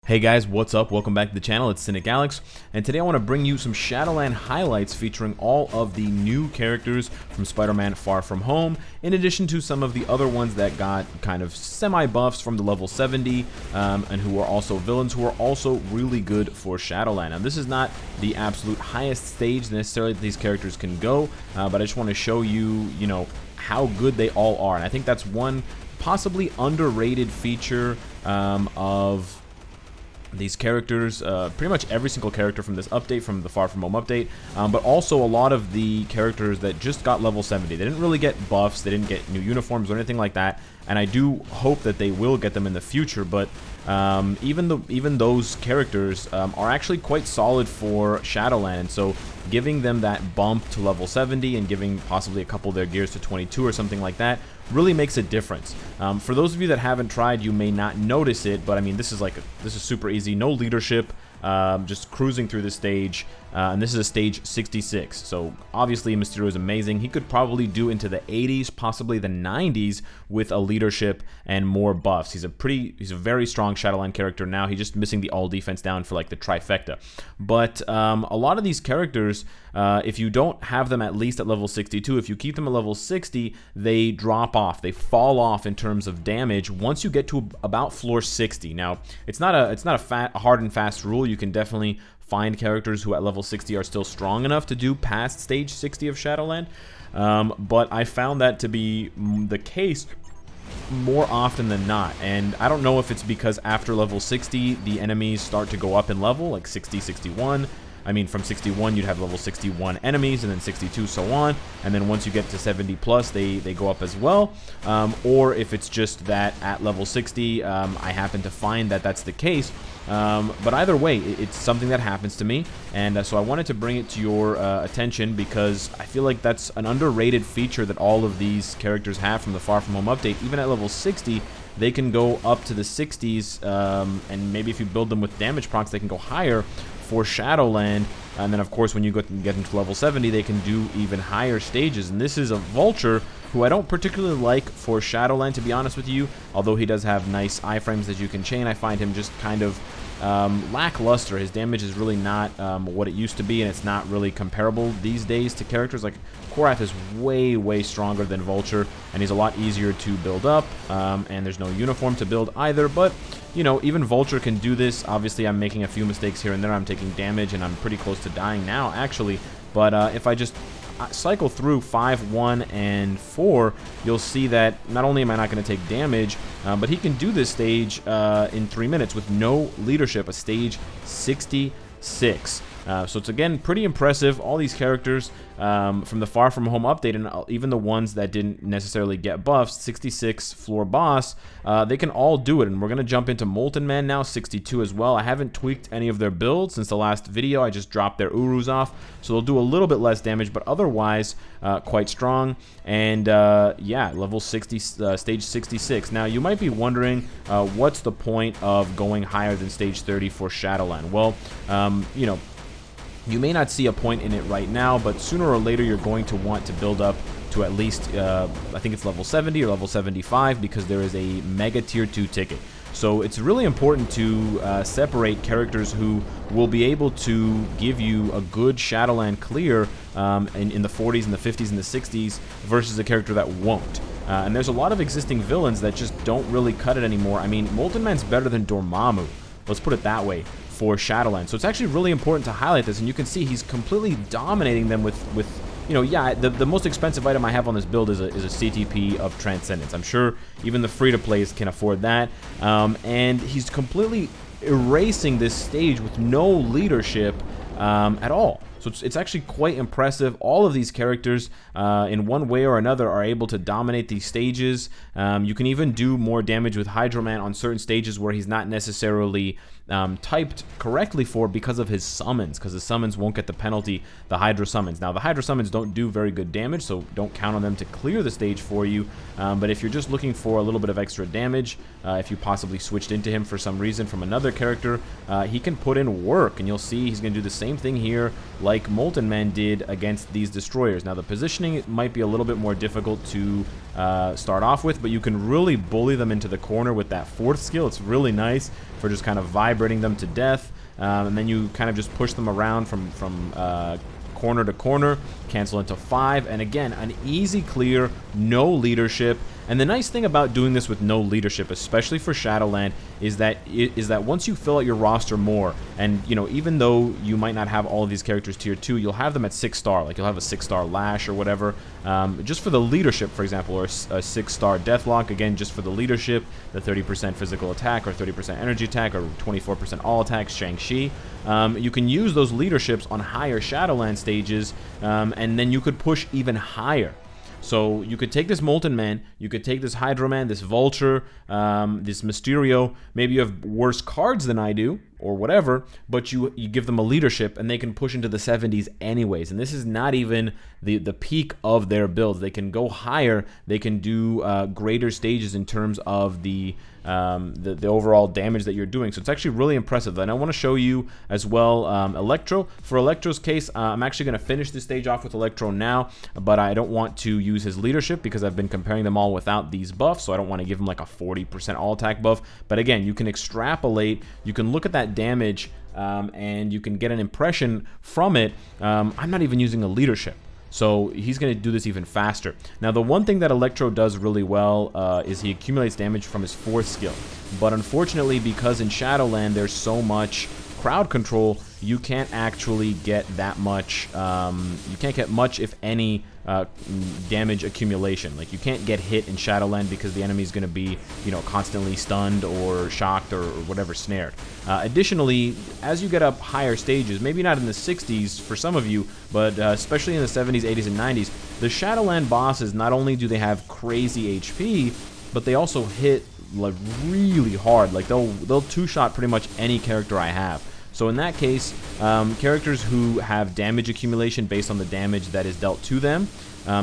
Hey guys, what's up? Welcome back to the channel. It's Cynicalex, and today I want to bring you some Shadowland highlights featuring all of the new characters from Spider-Man Far From Home, in addition to some of the other ones that got kind of semi-buffs from the level 70, and who are also villains who are also really good for Shadowland. Now, this is not the absolute highest stage necessarily that these characters can go, but I just want to show you, how good they all are, and I think that's one possibly underrated feature of these characters, pretty much every single character from this update, from the Far From Home update, but also a lot of the characters that just got level 70. They didn't really get buffs, they didn't get new uniforms or anything like that, and I do hope that they will get them in the future, but even those characters are actually quite solid for Shadowland, and so giving them that bump to level 70 and giving possibly a couple of their gears to 22 or something like that really makes a difference. For those of you that haven't tried, you may not notice it, but I mean, this is super easy. No leadership, just cruising through the stage, and this is a stage 66. So obviously Mysterio is amazing. He could probably do into the 80s, possibly the 90s with a leadership and more buffs. He's a very strong Shadowland character now. He's just missing the all defense down for like the trifecta. But a lot of these characters, if you don't have them at least at level 62, if you keep them at level 60, they drop off. They fall off in terms of damage once you get to about floor 60. Now, it's not a hard and fast rule. You can definitely find characters who at level 60 are still strong enough to do past stage 60 of Shadowland, but I found that to be the case more often than not, and I don't know if it's because after level 60 the enemies start to go up in level, like 60, 61. I mean, from 61 you'd have level 61 enemies, and then 62, so on, and then once you get to 70 plus they go up as well, or if it's just that at level 60 I happen to find that that's the case, but either way it's something that happens to me, and so I wanted to bring it to your attention because I feel like that's an underrated feature that all of these characters have from the Far From Home update. Even at level 60 they can go up to the 60s, and maybe if you build them with damage procs they can go higher for Shadowland, and then of course when you get into level 70 they can do even higher stages. And this is a Vulture who I don't particularly like for Shadowland, to be honest with you, although he does have nice iframes that you can chain. I find him just kind of lackluster. His damage is really not what it used to be, and it's not really comparable these days to characters like Korath. Is way stronger than Vulture, and he's a lot easier to build up, and there's no uniform to build either, but even Vulture can do this. Obviously I'm making a few mistakes here and there. I'm taking damage and I'm pretty close to dying now actually, but if I just cycle through 5, 1, and 4, you'll see that not only am I not going to take damage, but he can do this stage in 3 minutes with no leadership, a stage 66. So it's again pretty impressive. All these characters from the Far From Home update, and even the ones that didn't necessarily get buffs, 66 floor boss, they can all do it. And we're going to jump into Molten Man now, 62 as well. I haven't tweaked any of their builds since the last video. I just dropped their Urus off, so they'll do a little bit less damage, but otherwise quite strong. And yeah, level 60, stage 66. Now you might be wondering, what's the point of going higher than stage 30 for Shadowland? Well, you may not see a point in it right now, but sooner or later you're going to want to build up to at least, I think it's level 70 or level 75, because there is a Mega Tier 2 ticket. So it's really important to separate characters who will be able to give you a good Shadowland clear in the 40s and the 50s and the 60s versus a character that won't. And there's a lot of existing villains that just don't really cut it anymore. I mean, Molten Man's better than Dormammu, let's put it that way, for Shadowland. So it's actually really important to highlight this, and you can see he's completely dominating them with yeah, the most expensive item I have on this build is a CTP of Transcendence. I'm sure even the free-to-plays can afford that, and he's completely erasing this stage with no leadership at all. So it's actually quite impressive. All of these characters, in one way or another, are able to dominate these stages. You can even do more damage with Hydro Man on certain stages where he's not necessarily typed correctly for, because of his summons, because his summons won't get the penalty, the Hydro summons. Now, the Hydro summons don't do very good damage, so don't count on them to clear the stage for you, but if you're just looking for a little bit of extra damage, if you possibly switched into him for some reason from another character, he can put in work, and you'll see he's going to do the same thing here like like Molten Man did against these destroyers. Now the positioning might be a little bit more difficult to start off with, but you can really bully them into the corner with that 4th skill. It's really nice for just kind of vibrating them to death, and then you kind of just push them around from corner to corner, cancel into 5, and again, an easy clear, no leadership. And the nice thing about doing this with no leadership, especially for Shadowland, is that once you fill out your roster more, and you know, even though you might not have all of these characters tier 2, you'll have them at 6-star. Like you'll have a 6-star Lash or whatever, just for the leadership, for example, or a 6-star Deathlock, again, just for the leadership, the 30% physical attack or 30% energy attack or 24% all attacks, Shang-Chi. You can use those leaderships on higher Shadowland stages, and then you could push even higher. So you could take this Molten Man, you could take this Hydro Man, this Vulture, this Mysterio. Maybe you have worse cards than I do, or whatever, but you give them a leadership, and they can push into the 70s anyways. And this is not even the peak of their builds. They can go higher. They can do greater stages in terms of the overall damage that you're doing. So it's actually really impressive. And I want to show you as well Electro. For Electro's case, I'm actually going to finish this stage off with Electro now, but I don't want to use his leadership because I've been comparing them all without these buffs, so I don't want to give him like a 40% all attack buff. But again, you can extrapolate, you can look at that damage, and you can get an impression from it. I'm not even using a leadership, so he's going to do this even faster. Now, the one thing that Electro does really well is he accumulates damage from his 4th skill. But unfortunately, because in Shadowland there's so much crowd control, you can't actually get that much, you can't get much, if any, damage accumulation. Like, you can't get hit in Shadowland because the enemy is going to be, you know, constantly stunned or shocked or whatever, snared. Additionally, as you get up higher stages, maybe not in the 60s for some of you, but especially in the 70s, 80s, and 90s, the Shadowland bosses, not only do they have crazy HP, but they also hit like really hard. Like they'll two-shot pretty much any character I have. So in that case, characters who have damage accumulation based on the damage that is dealt to them,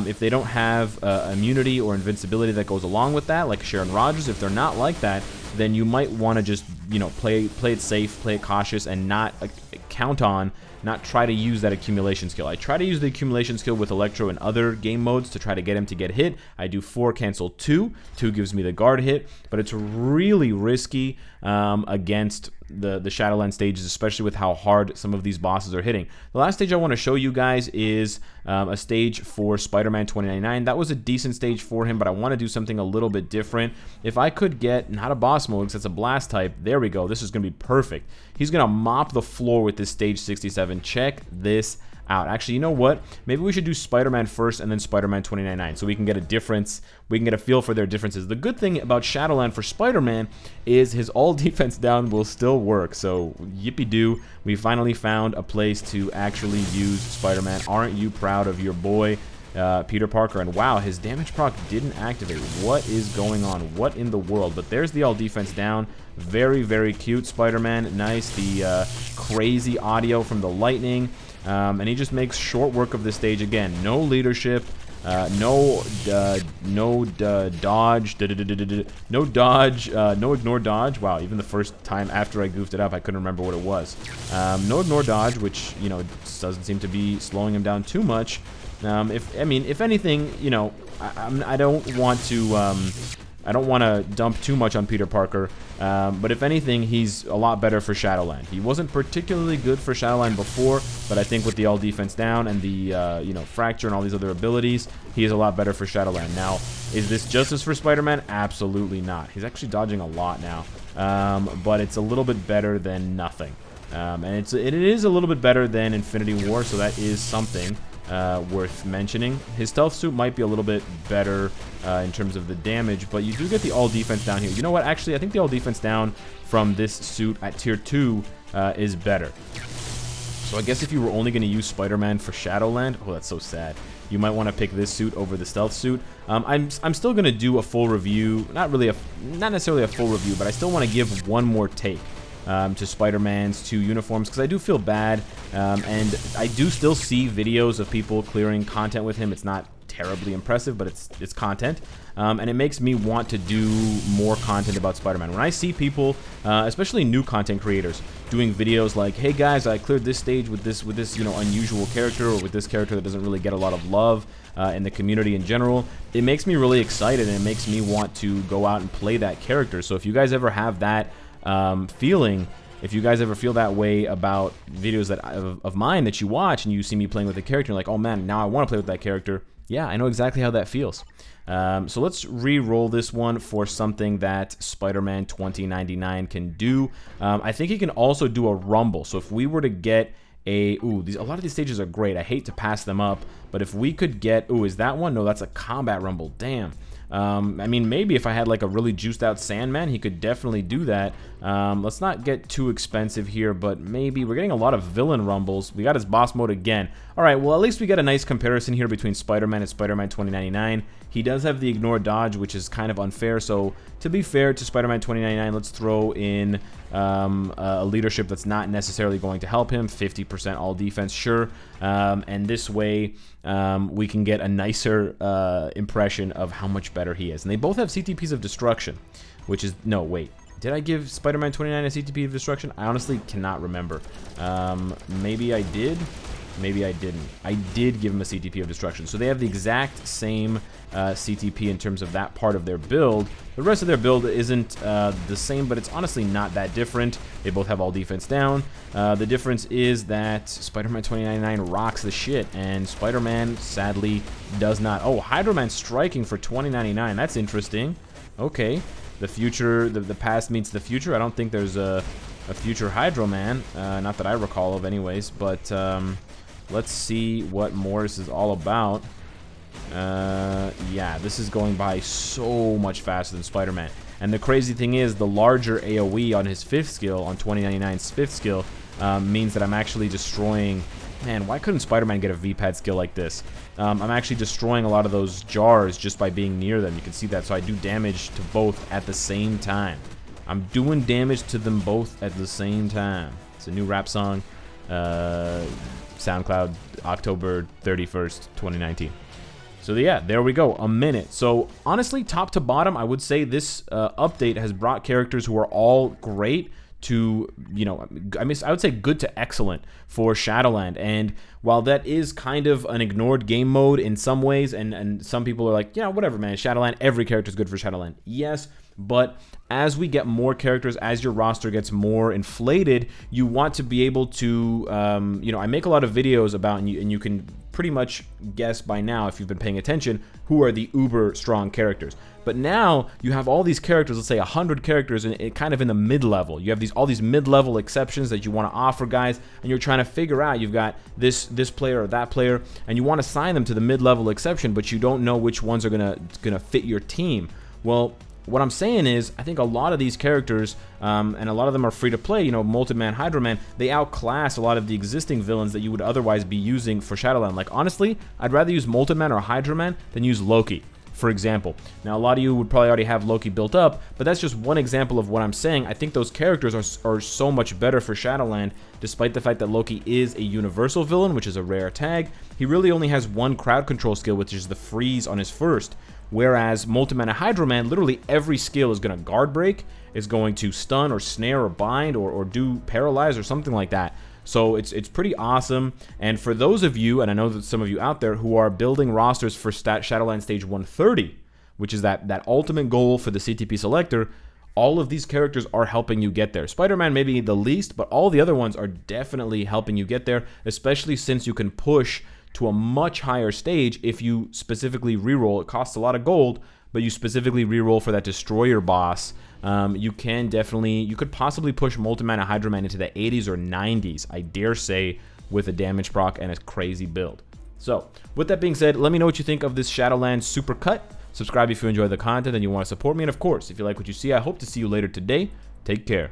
if they don't have immunity or invincibility that goes along with that, like Sharon Rogers, if they're not like that, then you might want to just, you know, play it safe, play it cautious, and not not try to use that accumulation skill. I try to use the accumulation skill with Electro in other game modes to try to get him to get hit. I do 4, cancel 2. 2 gives me the guard hit, but it's really risky against the Shadowland stages, especially with how hard some of these bosses are hitting. The last stage I want to show you guys is a stage for Spider-Man 2099. That was a decent stage for him, but I want to do something a little bit different. If I could get, not a boss mode because it's a blast type, there we go, this is going to be perfect. He's going to mop the floor with this stage 67. Check this out. Actually, you know what? Maybe we should do Spider-Man first and then Spider-Man 2099 so we can get a difference. We can get a feel for their differences. The good thing about Shadowland for Spider-Man is his all defense down will still work. So yippee-doo, we finally found a place to actually use Spider-Man. Aren't you proud of your boy, Peter Parker? And wow, his damage proc didn't activate. What is going on? What in the world? But there's the all defense down. Very, very cute Spider-Man. Nice. The crazy audio from the lightning. And he just makes short work of this stage again. No leadership, no dodge, no ignore dodge. Wow, even the first time after I goofed it up, I couldn't remember what it was. No ignore dodge, which, you know, doesn't seem to be slowing him down too much. If anything, you know, I don't want to dump too much on Peter Parker, but if anything, he's a lot better for Shadowland. He wasn't particularly good for Shadowland before, but I think with the all defense down and the you know, fracture and all these other abilities, he is a lot better for Shadowland. Now, is this justice for Spider-Man? Absolutely not. He's actually dodging a lot now, but it's a little bit better than nothing, and it is a little bit better than Infinity War, so that is something worth mentioning. His stealth suit might be a little bit better in terms of the damage, but you do get the all defense down here. You know what? Actually, I think the all defense down from this suit at tier 2 is better. So I guess if you were only going to use Spider-Man for Shadowland, oh, that's so sad. You might want to pick this suit over the stealth suit. I'm still going to do a full review, not necessarily a full review, but I still want to give one more take to Spider-Man's 2 uniforms, because I do feel bad, and I do still see videos of people clearing content with him. It's not terribly impressive, but it's content, and it makes me want to do more content about Spider-Man. When I see people, especially new content creators, doing videos like, hey guys, I cleared this stage with this you know, unusual character, or with this character that doesn't really get a lot of love in the community in general, it makes me really excited, and it makes me want to go out and play that character. So if you guys ever have that feeling, if you guys ever feel that way about videos that of mine that you watch, and you see me playing with a character, you're like, oh man, now I want to play with that character. Yeah, I know exactly how that feels. So let's re-roll this one for something that Spider-Man 2099 can do. I think he can also do a rumble. So if we were to get a lot of these stages are great. I hate to pass them up, but if we could get, is that one? No, that's a combat rumble. Damn. I mean, maybe if I had like a really juiced out Sandman, he could definitely do that. Let's not get too expensive here, but maybe we're getting a lot of villain rumbles. We got his boss mode again. All right, well, at least we get a nice comparison here between Spider-Man and Spider-Man 2099. He does have the ignore dodge, which is kind of unfair. So to be fair to Spider-Man 2099, let's throw in a leadership that's not necessarily going to help him. 50% all defense, sure. And this way we can get a nicer impression of how much better he is. And they both have CTPs of destruction, which is, no, wait. Did I give Spider-Man 29 a CTP of destruction? I honestly cannot remember. Maybe I did. Maybe I didn't. I did give him a CTP of destruction. So they have the exact same CTP in terms of that part of their build. The rest of their build isn't the same, but it's honestly not that different. They both have all defense down. The difference is that Spider-Man 2099 rocks the shit, and Spider-Man sadly does not. Oh, Hydro Man striking for 2099. That's interesting. Okay. The future, the past meets the future. I don't think there's a future Hydro Man. Not that I recall of anyways, but let's see what Morris is all about. Yeah, this is going by so much faster than Spider-Man. And the crazy thing is, the larger AoE on his 5th skill, on 2099's 5th skill, means that I'm actually destroying... Man, why couldn't Spider-Man get a V-pad skill like this? I'm actually destroying a lot of those jars just by being near them. You can see that, so I do damage to both at the same time. I'm doing damage to them both at the same time. It's a new rap song. SoundCloud, October 31st, 2019. So yeah, there we go, a minute. So honestly, top to bottom, I would say this update has brought characters who are all great to, you know, I mean, I would say good to excellent for Shadowland. And while that is kind of an ignored game mode in some ways, and some people are like, yeah, whatever, man, Shadowland, every character is good for Shadowland. Yes, but as we get more characters, as your roster gets more inflated, you want to be able to, you know, I make a lot of videos about, and you can pretty much guess by now, if you've been paying attention, who are the uber strong characters. But now you have all these characters, let's say 100 characters, and it kind of in the mid-level. You have all these mid-level exceptions that you want to offer guys, and you're trying to figure out, you've got this player or that player, and you want to assign them to the mid-level exception, but you don't know which ones are gonna fit your team. Well, what I'm saying is, I think a lot of these characters, and a lot of them are free to play, you know, Molten Man, Hydro Man, they outclass a lot of the existing villains that you would otherwise be using for Shadowland. Like, honestly, I'd rather use Molten Man or Hydro Man than use Loki, for example. Now, a lot of you would probably already have Loki built up, but that's just one example of what I'm saying. I think those characters are so much better for Shadowland, despite the fact that Loki is a universal villain, which is a rare tag. He really only has one crowd control skill, which is the freeze on his first. Whereas Molten Man and Hydro Man, literally every skill is going to guard break, is going to stun or snare or bind or do paralyze or something like that. So it's pretty awesome. And for those of you, and I know that some of you out there who are building rosters for Shadowland Stage 130, which is that ultimate goal for the CTP Selector, all of these characters are helping you get there. Spider-Man maybe the least, but all the other ones are definitely helping you get there, especially since you can push to a much higher stage if you specifically reroll. It costs a lot of gold, but you specifically reroll for that Destroyer boss. You could possibly push Molten Man and Hydro Man into the 80s or 90s, I dare say, with a damage proc and a crazy build. So, with that being said, let me know what you think of this Shadowland Super Cut. Subscribe if you enjoy the content and you want to support me. And of course, if you like what you see, I hope to see you later today. Take care.